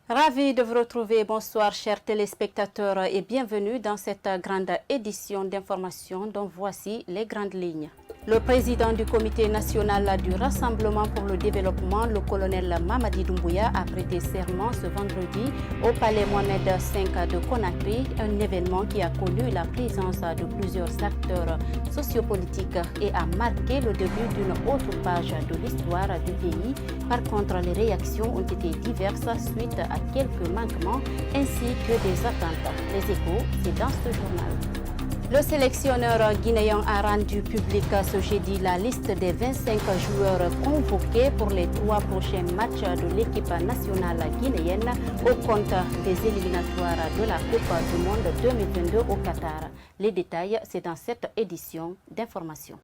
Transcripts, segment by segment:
Ravi de vous retrouver. Bonsoir chers téléspectateurs et bienvenue dans cette grande édition d'information dont voici les grandes lignes. Le président du comité national du Rassemblement pour le développement, le colonel Mamadi Doumbouya, a prêté serment ce vendredi au palais Mohamed V de Conakry, un événement qui a connu la présence de plusieurs acteurs sociopolitiques et a marqué le début d'une autre page de l'histoire du pays. Par contre, les réactions ont été diverses suite à quelques manquements ainsi que des attentats. Les Échos, c'est dans ce journal. Le sélectionneur guinéen a rendu public ce jeudi la liste des 25 joueurs convoqués pour les 3 prochains matchs de l'équipe nationale guinéenne au compte des éliminatoires de la Coupe du Monde 2022 au Qatar. Les détails, c'est dans cette édition d'information.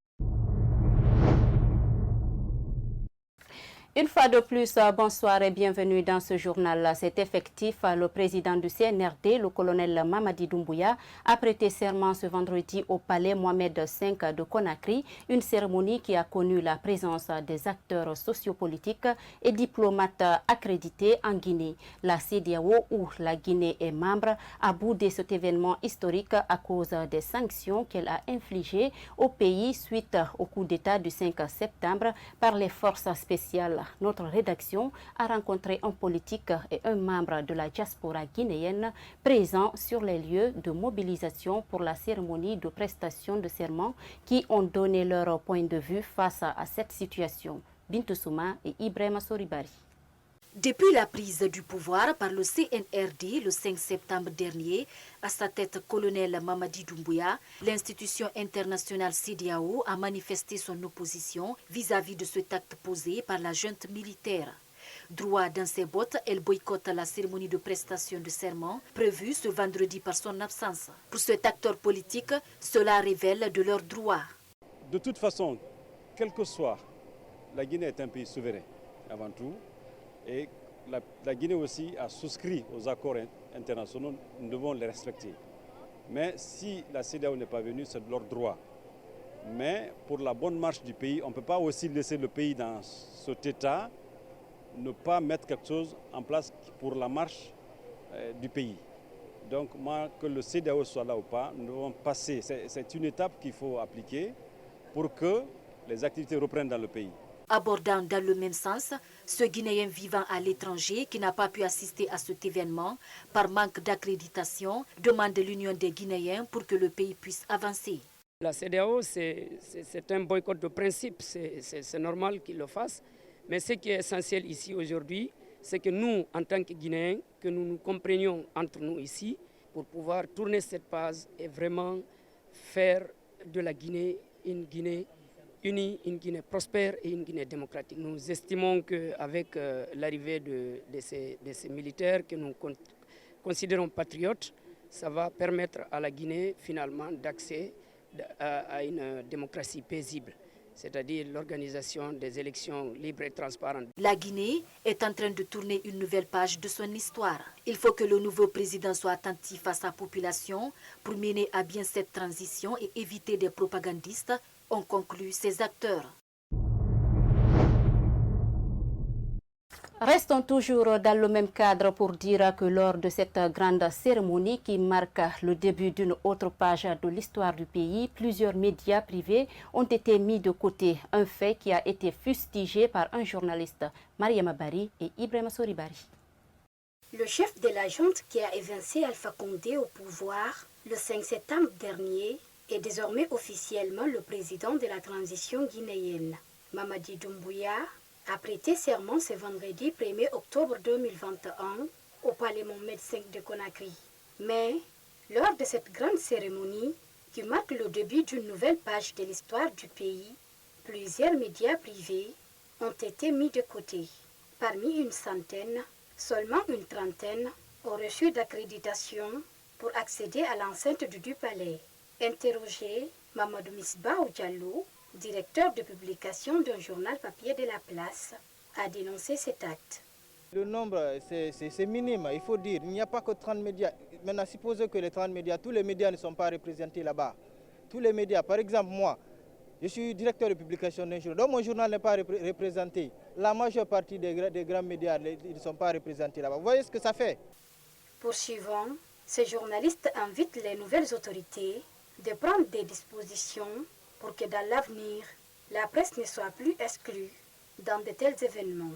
Une fois de plus, bonsoir et bienvenue dans ce journal. C'est effectif, le président du CNRD, le colonel Mamadi Doumbouya, a prêté serment ce vendredi au palais Mohamed V de Conakry, une cérémonie qui a connu la présence des acteurs sociopolitiques et diplomates accrédités en Guinée. La CEDEAO, où la Guinée est membre, a boudé cet événement historique à cause des sanctions qu'elle a infligées au pays suite au coup d'État du 5 septembre par les forces spéciales. Notre rédaction a rencontré un politique et un membre de la diaspora guinéenne présents sur les lieux de mobilisation pour la cérémonie de prestation de serment qui ont donné leur point de vue face à cette situation. Bintou Souma et Ibrahima Soribari. Depuis la prise du pouvoir par le CNRD le 5 septembre dernier, à sa tête colonel Mamadi Doumbouya, l'institution internationale CEDEAO a manifesté son opposition vis-à-vis de cet acte posé par la junte militaire. Droit dans ses bottes, elle boycotte la cérémonie de prestation de serment prévue ce vendredi par son absence. Pour cet acteur politique, cela révèle de leurs droits. De toute façon, quel que soit, la Guinée est un pays souverain avant tout. Et la Guinée aussi a souscrit aux accords internationaux, nous devons les respecter. Mais si la CEDEAO n'est pas venue, c'est de leur droit. Mais pour la bonne marche du pays, on ne peut pas aussi laisser le pays dans cet état, ne pas mettre quelque chose en place pour la marche du pays. Donc moi, que le CEDEAO soit là ou pas, nous devons passer. C'est une étape qu'il faut appliquer pour que les activités reprennent dans le pays. Abordant dans le même sens, ce Guinéen vivant à l'étranger qui n'a pas pu assister à cet événement par manque d'accréditation demande l'union des Guinéens pour que le pays puisse avancer. La CEDEAO, c'est un boycott de principe, c'est normal qu'il le fasse. Mais ce qui est essentiel ici aujourd'hui, c'est que nous, en tant que Guinéens, que nous nous comprenions entre nous ici pour pouvoir tourner cette page et vraiment faire de la Guinée une Guinée unie, une Guinée prospère et une Guinée démocratique. Nous estimons qu'avec l'arrivée de ces militaires que nous considérons patriotes, ça va permettre à la Guinée finalement d'accès à une démocratie paisible, c'est-à-dire l'organisation des élections libres et transparentes. La Guinée est en train de tourner une nouvelle page de son histoire. Il faut que le nouveau président soit attentif à sa population pour mener à bien cette transition et éviter des propagandistes, ont conclu ces acteurs. Restons toujours dans le même cadre pour dire que lors de cette grande cérémonie qui marque le début d'une autre page de l'histoire du pays, plusieurs médias privés ont été mis de côté, un fait qui a été fustigé par un journaliste, Mariama Bari et Ibrahima Soribari. Le chef de la junte qui a évincé Alpha Condé au pouvoir le 5 septembre dernier est désormais officiellement le président de la transition guinéenne. Mamadi Doumbouya a prêté serment ce vendredi 1er octobre 2021 au palais Mohamed V de Conakry. Mais lors de cette grande cérémonie qui marque le début d'une nouvelle page de l'histoire du pays, plusieurs médias privés ont été mis de côté. Parmi une centaine, seulement une trentaine ont reçu d'accréditation pour accéder à l'enceinte du palais. Interrogé, Mamadou Misbah Diallo, directeur de publication d'un journal papier de la place, a dénoncé cet acte. Le nombre, c'est minime, il faut dire. Il n'y a pas que 30 médias. Maintenant, supposons que les 30 médias, tous les médias ne sont pas représentés là-bas. Tous les médias, par exemple moi, Je suis directeur de publication d'un journal, donc mon journal n'est pas représenté. La majeure partie des grands médias ils ne sont pas représentés là-bas. Vous voyez ce que ça fait? Poursuivant, ces journalistes invitent les nouvelles autorités de prendre des dispositions pour que dans l'avenir, la presse ne soit plus exclue dans de tels événements.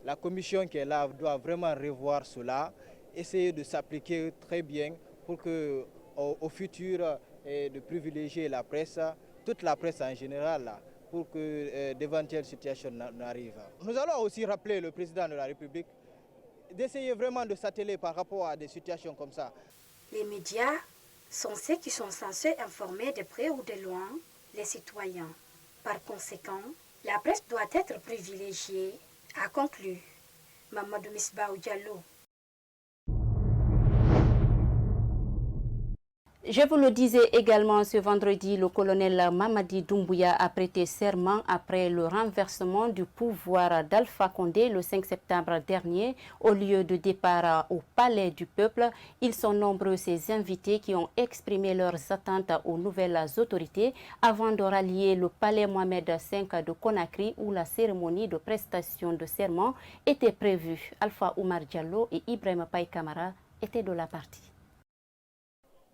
La commission qui est là doit vraiment revoir cela, essayer de s'appliquer très bien pour que au futur de privilégier la presse, toute la presse en général, là, pour que d'éventuelles situations n'arrivent. Nous allons aussi rappeler le président de la République d'essayer vraiment de s'atteler par rapport à des situations comme ça. Les médias sont ceux qui sont censés informer de près ou de loin les citoyens. Par conséquent, la presse doit être privilégiée, a conclu Mamadou Misbahou Diallo. Je vous le disais également ce vendredi, le colonel Mamadi Doumbouya a prêté serment après le renversement du pouvoir d'Alpha Condé le 5 septembre dernier au lieu de départ au Palais du Peuple. Ils sont nombreux ces invités qui ont exprimé leurs attentes aux nouvelles autorités avant de rallier le Palais Mohamed V de Conakry où la cérémonie de prestation de serment était prévue. Alpha Oumar Diallo et Ibrahim Paye Kamara étaient de la partie.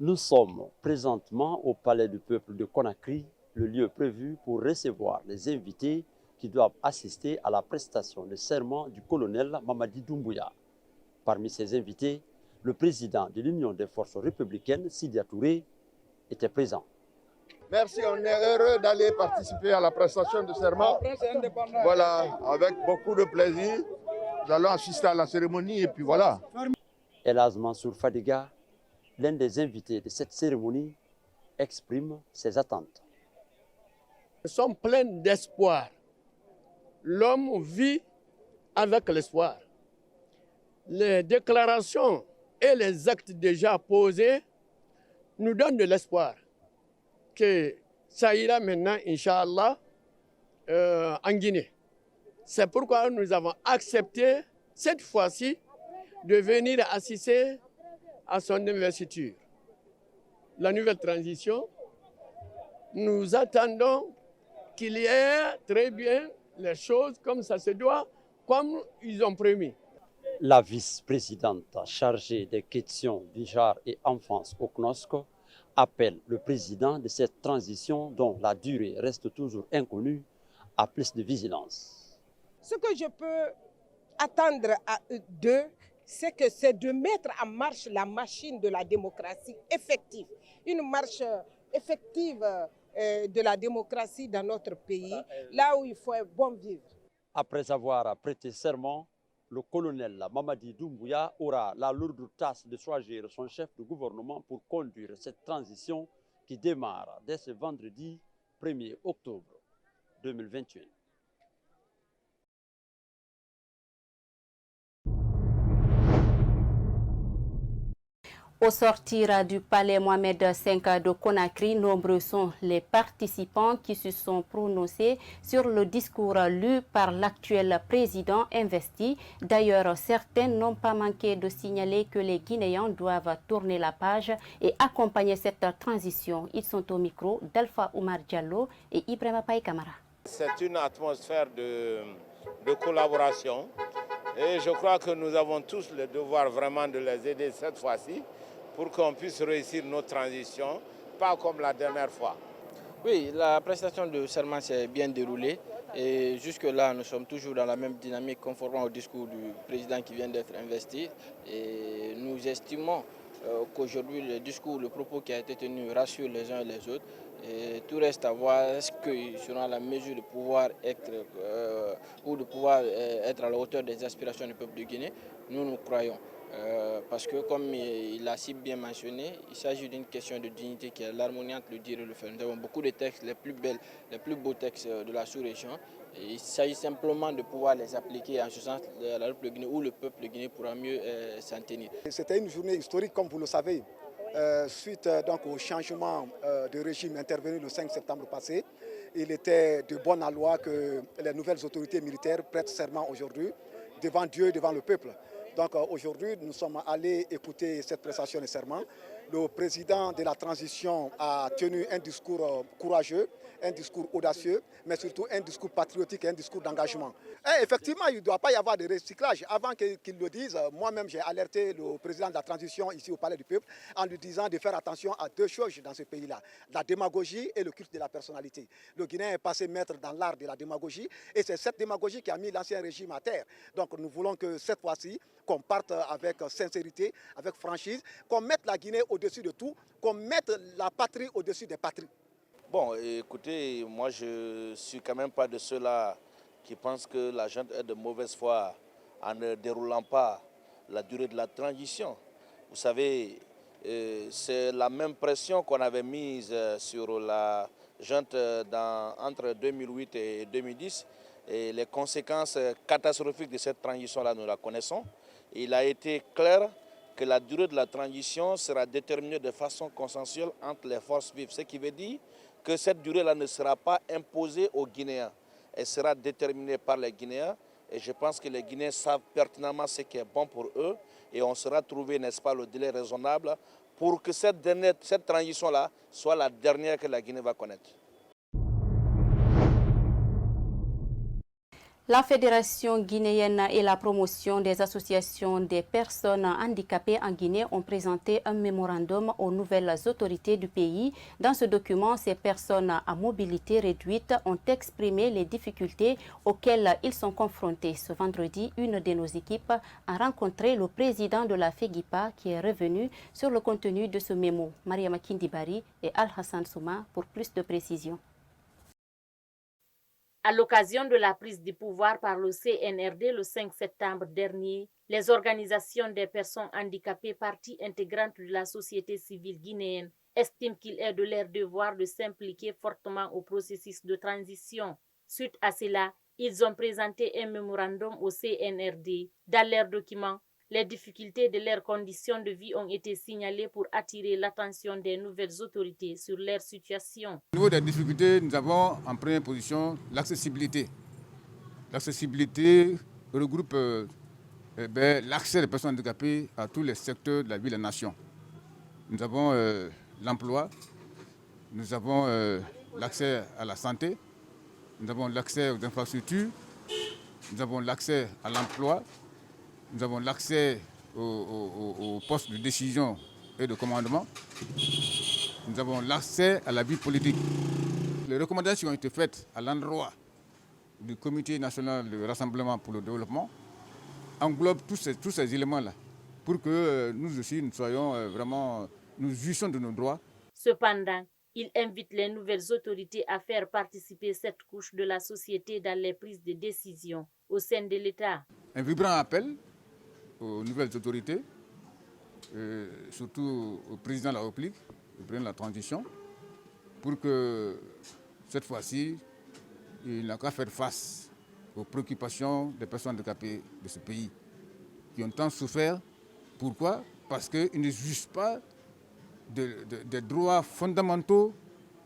Nous sommes présentement au Palais du Peuple de Conakry, le lieu prévu pour recevoir les invités qui doivent assister à la prestation de serment du colonel Mamadi Doumbouya. Parmi ces invités, le président de l'Union des forces républicaines, Sidia Touré, était présent. Merci, on est heureux d'aller participer à la prestation de serment. Voilà, avec beaucoup de plaisir, nous allons assister à la cérémonie et puis voilà. Elhaj Mansour Fadiga, l'un des invités de cette cérémonie, exprime ses attentes. Nous sommes pleins d'espoir. L'homme vit avec l'espoir. Les déclarations et les actes déjà posés nous donnent de l'espoir que ça ira maintenant, Inch'Allah, en Guinée. C'est pourquoi nous avons accepté cette fois-ci de venir assister à son investiture. La nouvelle transition, nous attendons qu'il y ait très bien les choses comme ça se doit, comme ils ont promis. La vice-présidente chargée des questions du genre et enfance au CNOSC appelle le président de cette transition, dont la durée reste toujours inconnue, à plus de vigilance. Ce que je peux attendre d'eux, c'est de mettre en marche la machine de la démocratie effective. Une marche effective de la démocratie dans notre pays, là où il faut bon vivre. Après avoir prêté serment, le colonel Mamadi Doumbouya aura la lourde tâche de choisir son chef de gouvernement pour conduire cette transition qui démarre dès ce vendredi 1er octobre 2021. Au sortir du palais Mohamed V de Conakry, nombreux sont les participants qui se sont prononcés sur le discours lu par l'actuel président investi. D'ailleurs, certains n'ont pas manqué de signaler que les Guinéens doivent tourner la page et accompagner cette transition. Ils sont au micro d'Alpha Oumar Diallo et Ibrahim Paye Kamara. C'est une atmosphère de collaboration et je crois que nous avons tous le devoir vraiment de les aider cette fois-ci pour qu'on puisse réussir notre transition, pas comme la dernière fois. Oui, la prestation de serment s'est bien déroulée et jusque-là, nous sommes toujours dans la même dynamique conformément au discours du président qui vient d'être investi. Et nous estimons qu'aujourd'hui, le propos qui a été tenu rassure les uns et les autres. Et tout reste à voir est-ce qu'ils seront à la mesure de pouvoir être être à la hauteur des aspirations du peuple de Guinée. Nous croyons. Parce que comme il a si bien mentionné, il s'agit d'une question de dignité qui est l'harmonie entre le dire et le faire. Nous avons beaucoup de textes, les plus beaux textes de la sous-région. Il s'agit simplement de pouvoir les appliquer en ce sens à la République Guinée où le peuple guinéen pourra mieux s'en tenir. C'était une journée historique comme vous le savez, suite donc au changement de régime intervenu le 5 septembre passé. Il était de bonne loi que les nouvelles autorités militaires prêtent serment aujourd'hui devant Dieu et devant le peuple. Donc aujourd'hui, nous sommes allés écouter cette prestation de serment. Le président de la transition a tenu un discours courageux, un discours audacieux, mais surtout un discours patriotique et un discours d'engagement. Effectivement, il ne doit pas y avoir de recyclage. Avant qu'il le dise, moi-même j'ai alerté le président de la transition ici au Palais du Peuple en lui disant de faire attention à deux choses dans ce pays-là, la démagogie et le culte de la personnalité. Le Guinéen est passé maître dans l'art de la démagogie et c'est cette démagogie qui a mis l'ancien régime à terre. Donc nous voulons que cette fois-ci, qu'on parte avec sincérité, avec franchise, qu'on mette la Guinée au-dessus de tout, qu'on mette la patrie au-dessus des patries. Bon, écoutez, moi je ne suis quand même pas de ceux-là qui pensent que la junte est de mauvaise foi en ne déroulant pas la durée de la transition. Vous savez, c'est la même pression qu'on avait mise sur la junte entre 2008 et 2010. Et les conséquences catastrophiques de cette transition-là, nous la connaissons. Il a été clair que la durée de la transition sera déterminée de façon consensuelle entre les forces vives. Ce qui veut dire que cette durée-là ne sera pas imposée aux Guinéens. Elle sera déterminée par les Guinéens. Et je pense que les Guinéens savent pertinemment ce qui est bon pour eux. Et on sera trouvé, n'est-ce pas, le délai raisonnable pour que cette transition-là soit la dernière que la Guinée va connaître. La Fédération guinéenne et la promotion des associations des personnes handicapées en Guinée ont présenté un mémorandum aux nouvelles autorités du pays. Dans ce document, ces personnes à mobilité réduite ont exprimé les difficultés auxquelles ils sont confrontés. Ce vendredi, une de nos équipes a rencontré le président de la FEGIPA qui est revenu sur le contenu de ce mémo. Mariama Kindibari et Al-Hassan Souma pour plus de précisions. À l'occasion de la prise du pouvoir par le CNRD le 5 septembre dernier, les organisations des personnes handicapées, partie intégrante de la société civile guinéenne, estiment qu'il est de leur devoir de s'impliquer fortement au processus de transition. Suite à cela, ils ont présenté un mémorandum au CNRD. Dans leur document, les difficultés de leurs conditions de vie ont été signalées pour attirer l'attention des nouvelles autorités sur leur situation. Au niveau des difficultés, nous avons en première position l'accessibilité. L'accessibilité regroupe l'accès des personnes handicapées à tous les secteurs de la vie de la nation. Nous avons l'emploi, nous avons l'accès à la santé, nous avons l'accès aux infrastructures, nous avons l'accès à l'emploi, nous avons l'accès aux postes de décision et de commandement. Nous avons l'accès à la vie politique. Les recommandations ont été faites à l'endroit du Comité national de rassemblement pour le développement englobent tous ces éléments-là pour que nous aussi nous soyons nous jouissions de nos droits. Cependant, il invite les nouvelles autorités à faire participer cette couche de la société dans les prises de décision au sein de l'État. Un vibrant appel aux nouvelles autorités, surtout au président de la République, le président de la transition, pour que cette fois-ci, il n'a qu'à faire face aux préoccupations des personnes handicapées de ce pays, qui ont tant souffert. Pourquoi? Parce qu'ils ne jugent pas des droits fondamentaux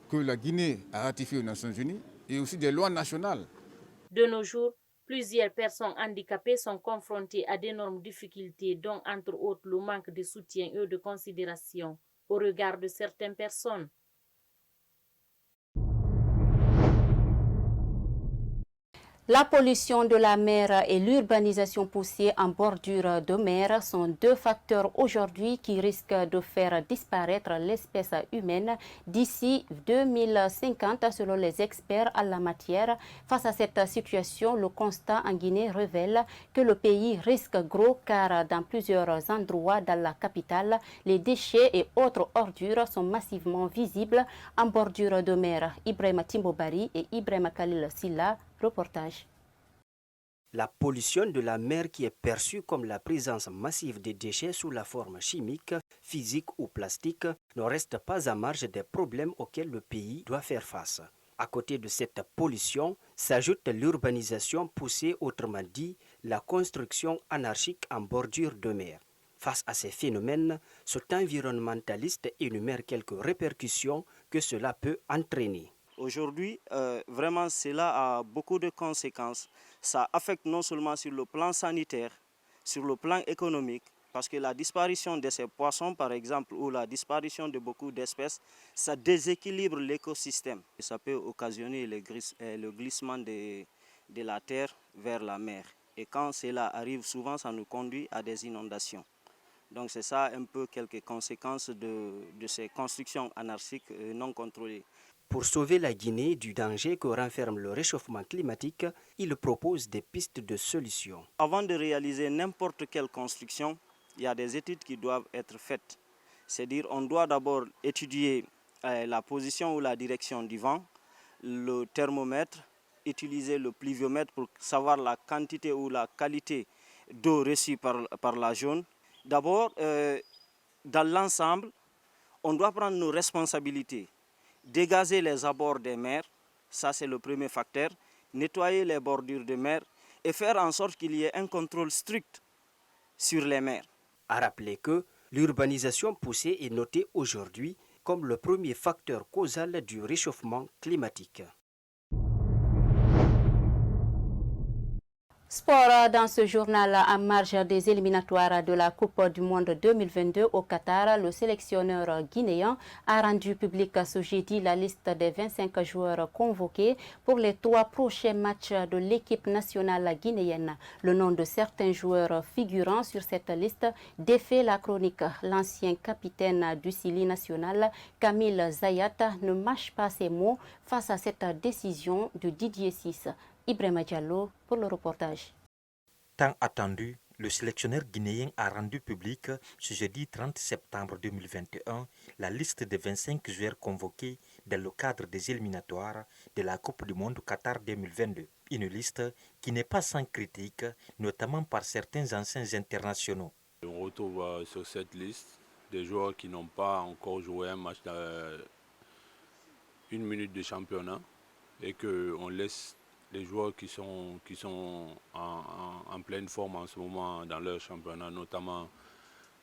que la Guinée a ratifiés aux Nations Unies et aussi des lois nationales. De nos jours, plusieurs personnes handicapées sont confrontées à d'énormes difficultés, dont entre autres le manque de soutien et de considération au regard de certaines personnes. La pollution de la mer et l'urbanisation poussée en bordure de mer sont deux facteurs aujourd'hui qui risquent de faire disparaître l'espèce humaine d'ici 2050 selon les experts en la matière. Face à cette situation, le constat en Guinée révèle que le pays risque gros car dans plusieurs endroits dans la capitale, les déchets et autres ordures sont massivement visibles en bordure de mer. Ibrahima Timbobari et Ibrahima Khalil Silla. Reportage. La pollution de la mer qui est perçue comme la présence massive de déchets sous la forme chimique, physique ou plastique ne reste pas à marge des problèmes auxquels le pays doit faire face. À côté de cette pollution s'ajoute l'urbanisation poussée, autrement dit la construction anarchique en bordure de mer. Face à ces phénomènes, cet environnementaliste énumère quelques répercussions que cela peut entraîner. Aujourd'hui, vraiment, cela a beaucoup de conséquences. Ça affecte non seulement sur le plan sanitaire, sur le plan économique, Parce que la disparition de ces poissons, par exemple, ou la disparition de beaucoup d'espèces, ça déséquilibre l'écosystème. Ça peut occasionner le glissement de la terre vers la mer. Et quand cela arrive, souvent, ça nous conduit à des inondations. Donc c'est ça un peu quelques conséquences de ces constructions anarchiques non contrôlées. Pour sauver la Guinée du danger que renferme le réchauffement climatique, il propose des pistes de solutions. Avant de réaliser n'importe quelle construction, il y a des études qui doivent être faites. C'est-à-dire on doit d'abord étudier la position ou la direction du vent, le thermomètre, utiliser le pluviomètre pour savoir la quantité ou la qualité d'eau reçue par la zone. D'abord, dans l'ensemble, on doit prendre nos responsabilités. Dégazer les abords des mers, ça c'est le premier facteur. Nettoyer les bordures de mer et faire en sorte qu'il y ait un contrôle strict sur les mers. À rappeler que l'urbanisation poussée est notée aujourd'hui comme le premier facteur causal du réchauffement climatique. Sport dans ce journal en marge des éliminatoires de la Coupe du Monde 2022 au Qatar. Le sélectionneur guinéen a rendu public ce jeudi la liste des 25 joueurs convoqués pour les 3 prochains matchs de l'équipe nationale guinéenne. Le nom de certains joueurs figurant sur cette liste défait la chronique. L'ancien capitaine du Sili national, Kamil Zayat, ne mâche pas ses mots face à cette décision de Didier Ciss. Ibrahima Diallo pour le reportage. Tant attendu, le sélectionneur guinéen a rendu public ce jeudi 30 septembre 2021 la liste des 25 joueurs convoqués dans le cadre des éliminatoires de la Coupe du Monde Qatar 2022. Une liste qui n'est pas sans critique, notamment par certains anciens internationaux. On retrouve sur cette liste des joueurs qui n'ont pas encore joué un match d'une minute de championnat et qu'on laisse les joueurs qui sont en pleine forme en ce moment dans leur championnat, notamment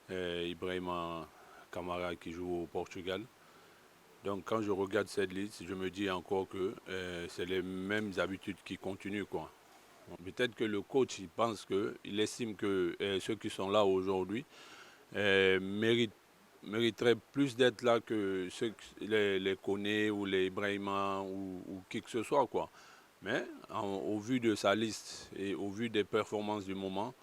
Ibrahima Kamara qui joue au Portugal. Donc quand je regarde cette liste, je me dis encore que c'est les mêmes habitudes qui continuent, quoi. Peut-être que le coach il estime que ceux qui sont là aujourd'hui mériteraient plus d'être là que ceux les Koné ou les Ibrahima ou qui que ce soit, quoi. Mais au vu de sa liste et au vu des performances du moment,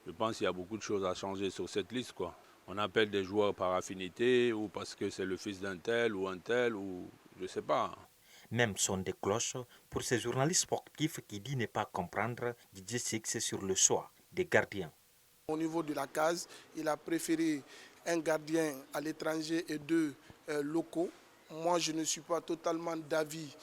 je pense qu'il y a beaucoup de choses à changer sur cette liste, quoi. On appelle des joueurs par affinité ou parce que c'est le fils d'un tel ou je ne sais pas. Même son des cloches pour ces journalistes sportifs qui disent ne pas comprendre Didier Ciss sur le choix des gardiens. Au niveau de la case, il a préféré un gardien à l'étranger et 2 locaux. Moi, je ne suis pas totalement d'avis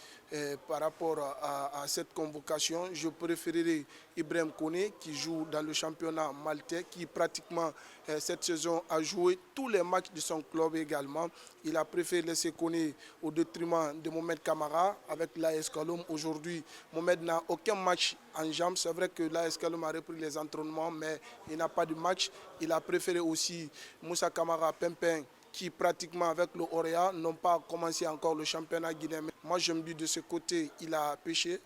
par rapport à cette convocation. Je préférerais Ibrahim Koné qui joue dans le championnat maltais, qui pratiquement cette saison a joué tous les matchs de son club également. Il a préféré laisser Koné au détriment de Mohamed Kamara avec l'AS Kaloum. Aujourd'hui, Mohamed n'a aucun match en jambes. C'est vrai que l'AS Kaloum a repris les entraînements, mais il n'a pas de match. Il a préféré aussi Moussa Kamara Pimpin, qui pratiquement avec le Orea n'ont pas commencé encore le championnat guinéen. Moi je me dis de ce côté, il a pêché.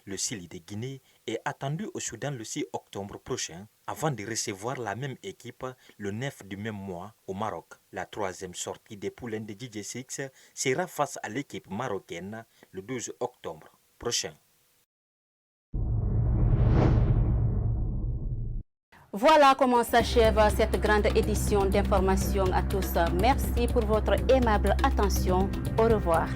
Le Sili de Guinée est attendu au Soudan le 6 octobre prochain avant de recevoir la même équipe le 9 du même mois au Maroc. La 3e sortie des poulains de Didier Ciss sera face à l'équipe marocaine le 12 octobre prochain. Voilà comment s'achève cette grande édition d'information à tous. Merci pour votre aimable attention. Au revoir.